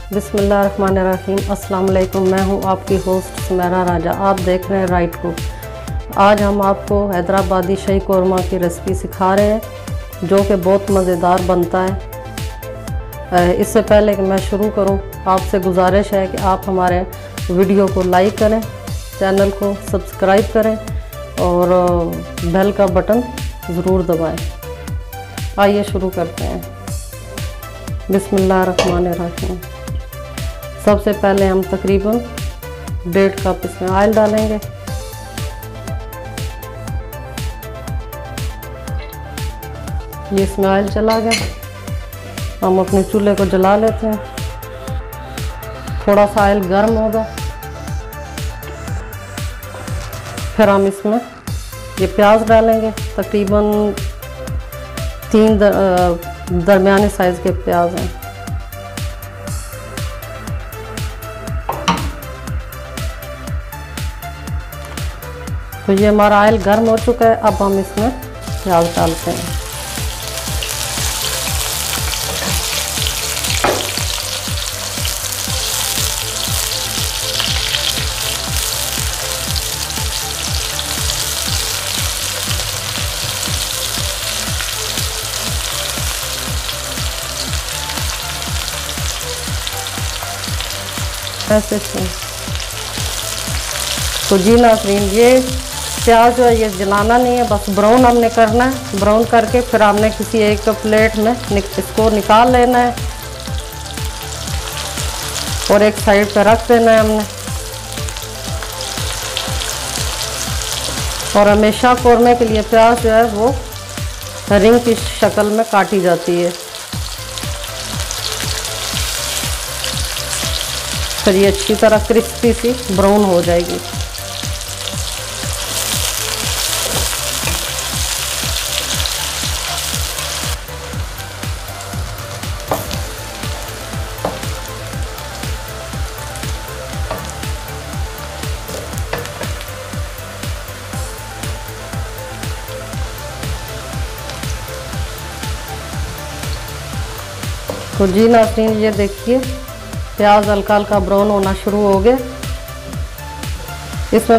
बिस्मिल्लाहिर्रहमानिर्रहीम। अस्सलाम वालेकुम। मैं हूं आपकी होस्ट सुमेरा राजा। आप देख रहे हैं राइट कुक। आज हम आपको हैदराबादी शाही कौरमा की रेसिपी सिखा रहे हैं जो कि बहुत मज़ेदार बनता है। इससे पहले कि मैं शुरू करूं, आपसे गुजारिश है कि आप हमारे वीडियो को लाइक करें, चैनल को सब्सक्राइब करें और बेल का बटन ज़रूर दबाएं। आइए शुरू करते हैं। बिस्मिल्लाहिर्रहमानिर्रहीम। सबसे पहले हम तकरीबन 1.5 कप इसमें ऑयल डालेंगे। ये इसमें ऑयल चला गया। हम अपने चूल्हे को जला लेते हैं। थोड़ा सा ऑयल गर्म होगा, फिर हम इसमें ये प्याज डालेंगे। तकरीबन 3 दरमियाने साइज़ के प्याज हैं। तो ये हमारा ऑयल गर्म हो चुका है। अब हम इसमें प्याज डालते हैं। ऐसे तो जी नाज़रीन, ये प्याज जो है ये जलाना नहीं है, बस ब्राउन हमने करना है। ब्राउन करके फिर हमने किसी एक प्लेट में इसको निकाल लेना है और एक साइड पे रख देना है हमने। और हमेशा कौरमे के लिए प्याज जो है वो रिंग की शक्ल में काटी जाती है। फिर ये अच्छी तरह क्रिस्पी सी ब्राउन हो जाएगी। तो जी नाज़रीन, ये देखिए प्याज हल्का हल्का ब्राउन होना शुरू हो गया। इसमें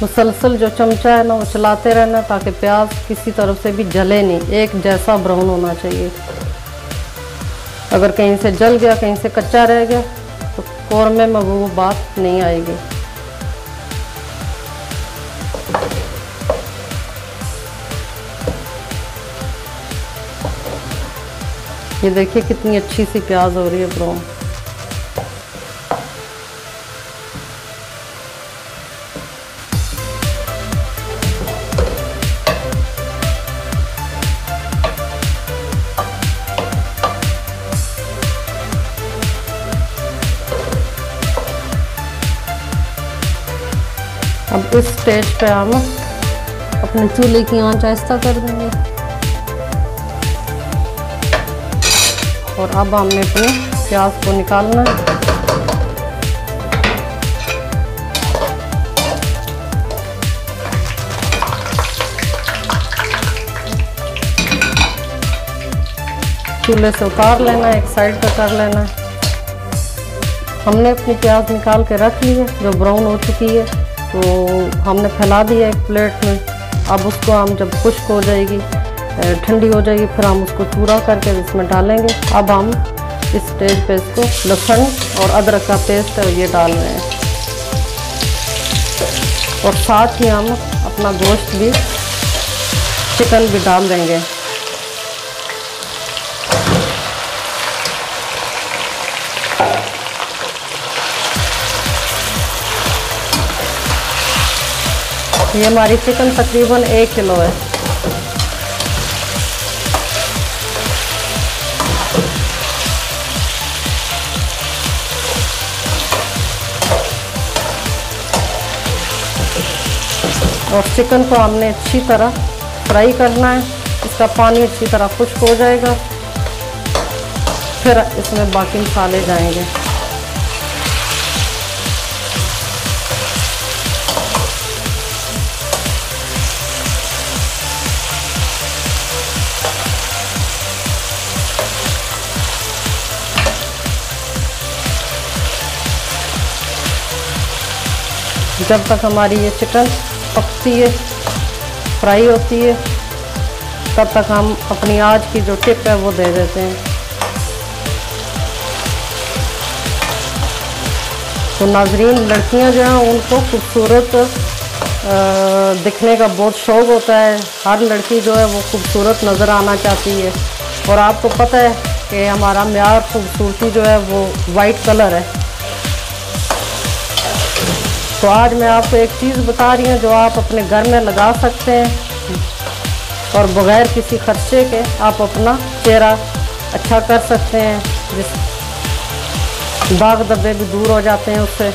मुसलसल जो चमचा है ना वो चलाते रहना ताकि प्याज किसी तरफ से भी जले नहीं, एक जैसा ब्राउन होना चाहिए। अगर कहीं से जल गया, कहीं से कच्चा रह गया तो कौरमे में वो बात नहीं आएगी। ये देखिए कितनी अच्छी सी प्याज हो रही है ब्राउन। अब इस स्टेज पे हम अपने चूल्हे की आंच आहिस्ता कर देंगे और अब हमने अपने प्याज को निकालना है। चूल्हे से उतार लेना है, एक साइड पर कर लेना है। हमने अपनी प्याज निकाल के रख ली है जो ब्राउन हो चुकी है, तो हमने फैला दिया एक प्लेट में। अब उसको हम जब खुश्क हो जाएगी, ठंडी हो जाएगी, फिर हम उसको चूरा करके इसमें डालेंगे। अब हम इस स्टेज पे इसको लहसुन और अदरक का पेस्ट है ये डाल रहे हैं और साथ ही हम अपना गोश्त भी, चिकन भी डाल देंगे। ये हमारी चिकन तकरीबन 1 किलो है। और चिकन को हमने अच्छी तरह फ्राई करना है। इसका पानी अच्छी तरह खुश्क हो जाएगा, फिर इसमें बाकी मसाले जाएंगे। जब तक हमारी ये चिकन पकती है, फ्राई होती है, तब तक हम अपनी आज की जो टिप है वो दे देते हैं। तो नाजरीन, लड़कियां जो हैं उनको खूबसूरत दिखने का बहुत शौक़ होता है। हर लड़की जो है वो खूबसूरत नज़र आना चाहती है, और आपको पता है कि हमारा म्यार खूबसूरती जो है वो वाइट कलर है। तो आज मैं आपको एक चीज़ बता रही हूँ जो आप अपने घर में लगा सकते हैं, और बग़ैर किसी खर्चे के आप अपना चेहरा अच्छा कर सकते हैं। जिस दाग धब्बे भी दूर हो जाते हैं उससे,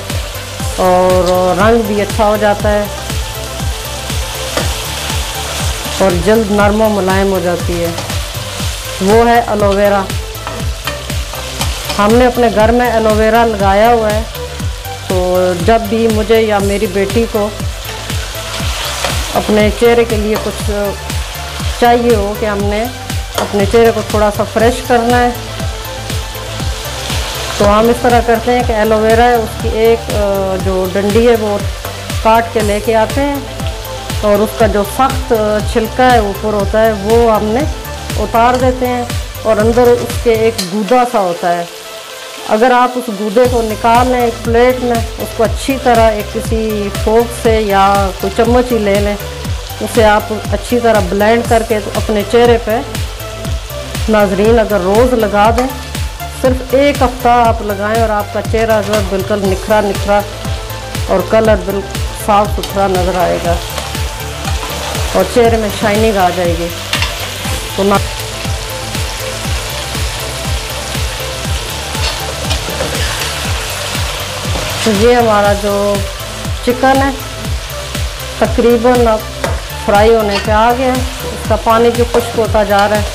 और रंग भी अच्छा हो जाता है, और जल्द नरम और मुलायम हो जाती है। वो है एलोवेरा। हमने अपने घर में एलोवेरा लगाया हुआ है। तो जब भी मुझे या मेरी बेटी को अपने चेहरे के लिए कुछ चाहिए हो कि हमने अपने चेहरे को थोड़ा सा फ्रेश करना है, तो हम इस तरह करते हैं कि एलोवेरा है उसकी एक जो डंडी है वो काट के लेके आते हैं, और उसका जो सख्त छिलका है ऊपर होता है वो हमने उतार देते हैं, और अंदर उसके एक गूदा सा होता है। अगर आप उस गूदे को निकाल लें एक प्लेट में, उसको अच्छी तरह एक किसी फोक से या कोई चम्मच ही ले लें, उसे आप अच्छी तरह ब्लेंड करके तो अपने चेहरे पे नाजरीन अगर रोज़ लगा दें, सिर्फ एक हफ्ता आप लगाएं, और आपका चेहरा जो है बिल्कुल निखरा निखरा और कलर बिल्कुल साफ़ सुथरा नज़र आएगा, और चेहरे में शाइनिंग आ जाएगी। तो ये हमारा जो चिकन है तकरीबन अब फ्राई होने पे आ गया है। इसका पानी भी खुश्क होता जा रहा है।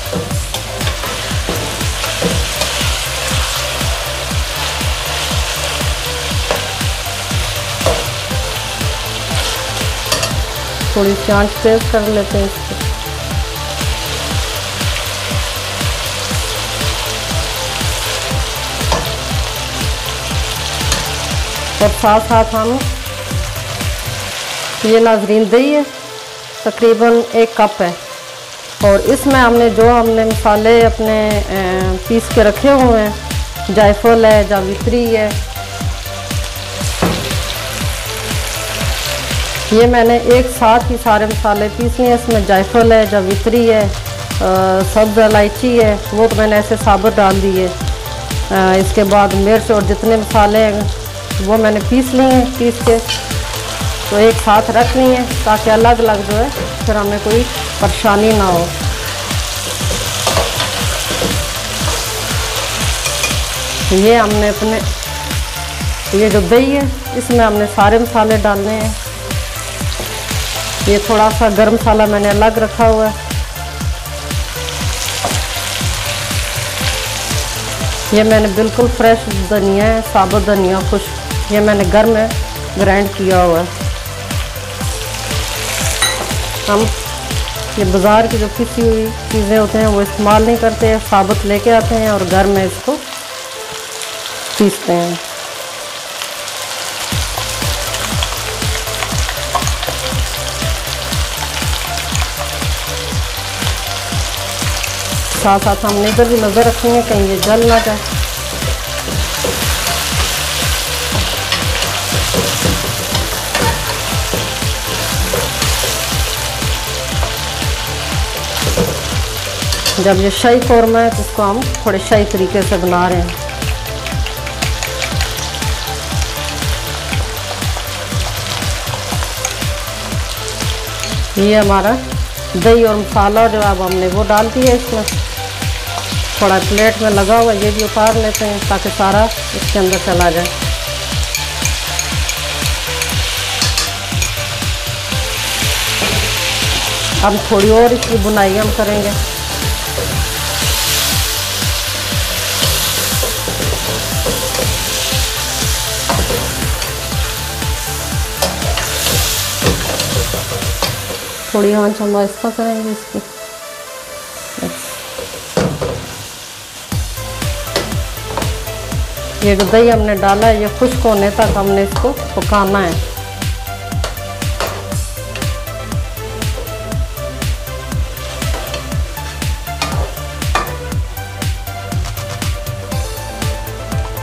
थोड़ी सी आंच तेज कर लेते हैं इसको। और साथ साथ हम ये नाजरीन दही है तकरीबन 1 कप है, और इसमें हमने मसाले अपने पीस के रखे हुए हैं। जायफल है, जावित्री है, ये मैंने एक साथ ही सारे मसाले पीस लिए। इसमें जायफल है, जावित्री है, सब्ज़ इलायची है, वो तो मैंने ऐसे साबुत डाल दिए। इसके बाद मिर्च और जितने मसाले हैं वो मैंने पीस लिए हैं, पीस के तो एक साथ रख लिए हैं ताकि अलग अलग जो है फिर हमें कोई परेशानी ना हो। ये हमने अपने ये जो दही है इसमें हमने सारे मसाले डालने हैं। ये थोड़ा सा गरम मसाला मैंने अलग रखा हुआ है। ये मैंने बिल्कुल फ्रेश धनिया है, साबुत धनिया खुश, ये मैंने घर में ग्राइंड किया हुआ है। हम ये बाज़ार की जो पिसी हुई चीज़ें होते हैं वो इस्तेमाल नहीं करते हैं, साबुत लेके आते हैं और घर में इसको पीसते हैं। साथ साथ हमने इधर भी नज़र रखेंगे कहीं ये जल ना जाए। जब ये शाही कौरमा है तो इसको हम थोड़े शाही तरीके से बना रहे हैं। ये हमारा दही और मसाला जो अब हमने वो डाल दिया इसमें, थोड़ा प्लेट में लगा हुआ ये भी उतार लेते हैं ताकि सारा इसके अंदर चला जाए। अब थोड़ी और इसकी बुनाई हम करेंगे। थोड़ी आंच हम आहिस्ता करेंगे इसकी। ये जो दही हमने डाला है ये खुश्क होने तक हमने इसको पकाना है।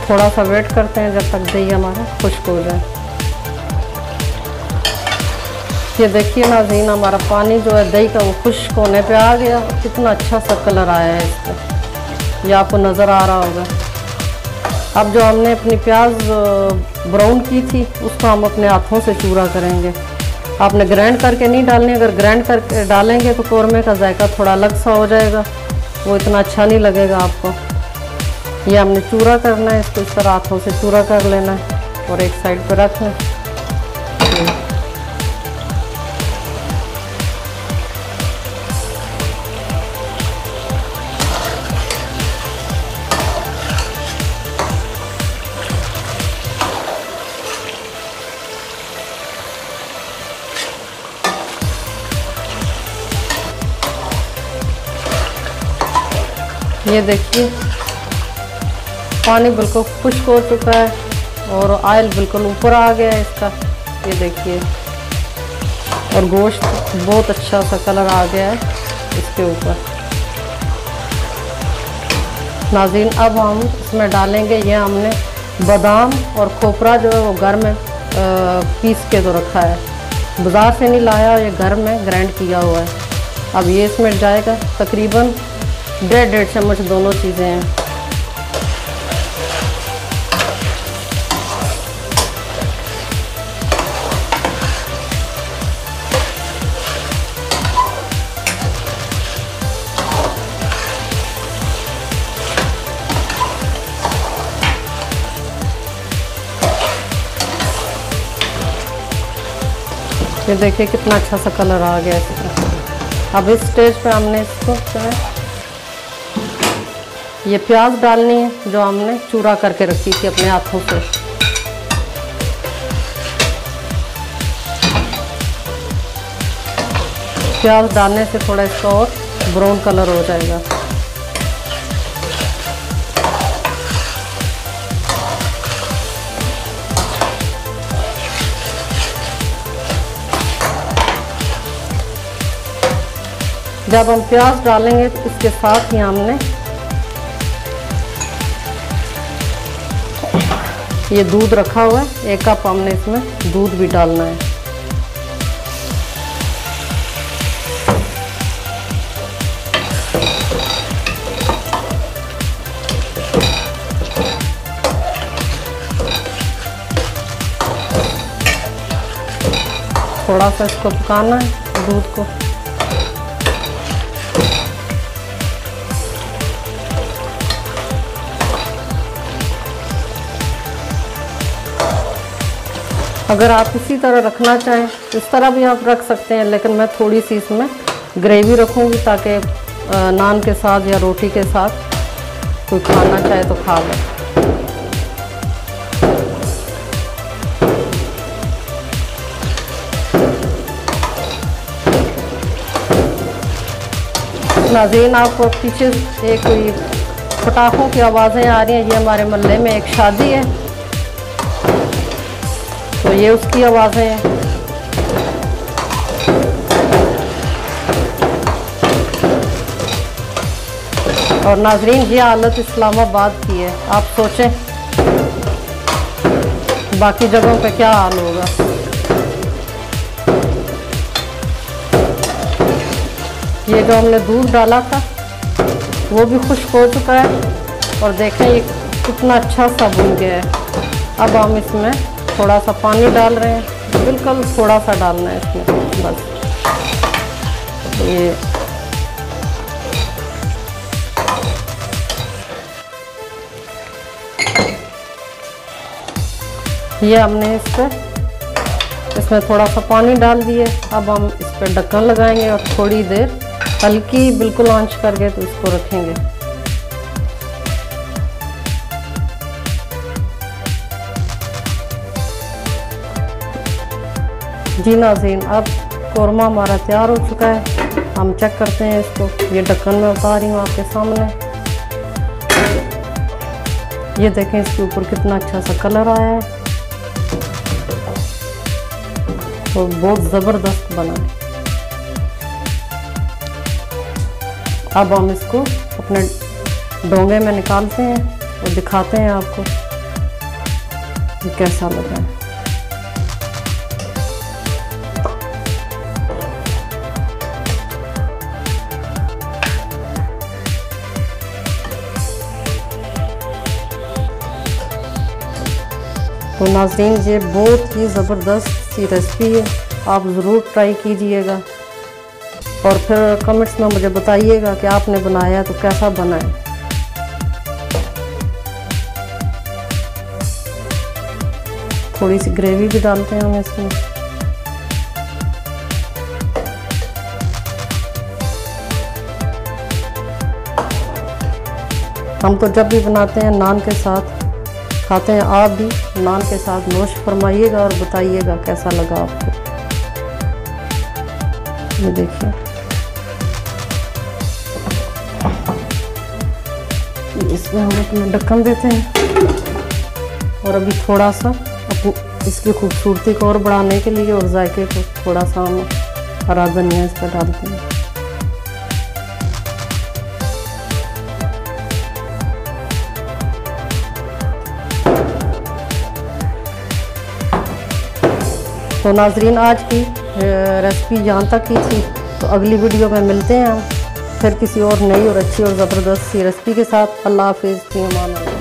थोड़ा सा वेट करते हैं जब तक दही हमारा खुश्क हो जाए। ये देखिए नाज़रीन, हमारा पानी जो है दही का वो खुश्क होने पे आ गया। कितना अच्छा सा कलर आया है इस पर, ये आपको नज़र आ रहा होगा। अब जो हमने अपनी प्याज ब्राउन की थी उसको हम अपने हाथों से चूरा करेंगे। आपने ग्राइंड करके नहीं डालनी, अगर ग्राइंड करके डालेंगे तो कौरमे का जायका थोड़ा अलग सा हो जाएगा, वो इतना अच्छा नहीं लगेगा आपको। ये हमने चूरा करना है, इसको इस तरह हाथों से चूरा कर लेना है और एक साइड पर रख लें। ये देखिए पानी बिल्कुल खुश्क हो चुका है और ऑयल बिल्कुल ऊपर आ गया है इसका, ये देखिए। और गोश्त बहुत अच्छा सा कलर आ गया है इसके ऊपर। नाज़रीन, अब हम इसमें डालेंगे, ये हमने बादाम और खोपरा जो है वो घर में पीस के तो रखा है, बाज़ार से नहीं लाया, ये घर में ग्राइंड किया हुआ है। अब ये इसमें जाएगा, तकरीबन 1.5 चम्मच दोनों चीज़ें हैं। ये देखिए कितना अच्छा सा कलर आ गया इसका। अब इस स्टेज पे हमने इसको जो है ये प्याज डालनी है जो हमने चूरा करके रखी थी अपने हाथों से। प्याज डालने से थोड़ा इसका और ब्राउन कलर हो जाएगा। जब हम प्याज डालेंगे तो इसके साथ ही हमने ये दूध रखा हुआ है, 1 कप हमने इसमें दूध भी डालना है। थोड़ा सा इसको पकाना है दूध को। अगर आप इसी तरह रखना चाहें इस तरह भी आप रख सकते हैं, लेकिन मैं थोड़ी सी इसमें ग्रेवी रखूँगी ताकि नान के साथ या रोटी के साथ कोई खाना चाहे तो खा ले। नाज़रीन, आपको पीछे एक पटाखों की आवाज़ें आ रही हैं, ये हमारे मोहल्ले में एक शादी है तो ये उसकी आवाज़ें हैं। और नाज़रीन, ये हालत इस्लामाबाद की है, आप सोचें बाकी जगहों पे क्या हाल होगा। ये जो हमने दूध डाला था वो भी खुश्क हो चुका है और देखें ये कितना अच्छा सा भुन गया है। अब हम इसमें थोड़ा सा पानी डाल रहे हैं, बिल्कुल थोड़ा सा डालना है इसमें बस। ये हमने इसमें थोड़ा सा पानी डाल दिए। अब हम इस पर ढक्कन लगाएंगे और थोड़ी देर हल्की बिल्कुल आंच करके तो इसको रखेंगे। जी नाज़रीन, अब कौरमा हमारा तैयार हो चुका है। हम चेक करते हैं इसको। ये ढक्कन में उतार रही हूँ आपके सामने। ये देखें इसके ऊपर कितना अच्छा सा कलर आया है और बहुत ज़बरदस्त बना है। अब हम इसको अपने डोंगे में निकालते हैं और दिखाते हैं आपको। कैसा लगा। तो नाज़रीन, ये बहुत ही ज़बरदस्त सी रेसिपी है, आप ज़रूर ट्राई कीजिएगा और फिर कमेंट्स में मुझे बताइएगा कि आपने बनाया तो कैसा बना है। थोड़ी सी ग्रेवी भी डालते हैं हम इसमें। हम तो जब भी बनाते हैं नान के साथ खाते हैं, आप भी नान के साथ नोश फरमाइएगा और बताइएगा कैसा लगा आपको। ये देखिए, इसमें हम अपना ढक्कन देते हैं और अभी थोड़ा सा इसकी खूबसूरती को और बढ़ाने के लिए और जायके को थोड़ा सा हम हरा धनिया इस पर डालते हैं। तो नाजरीन, आज की रेसिपी यहाँ तक की थी। तो अगली वीडियो में मिलते हैं हम फिर किसी और नई और अच्छी और ज़बरदस्त सी रेसिपी के साथ। अल्लाह हाफिज़।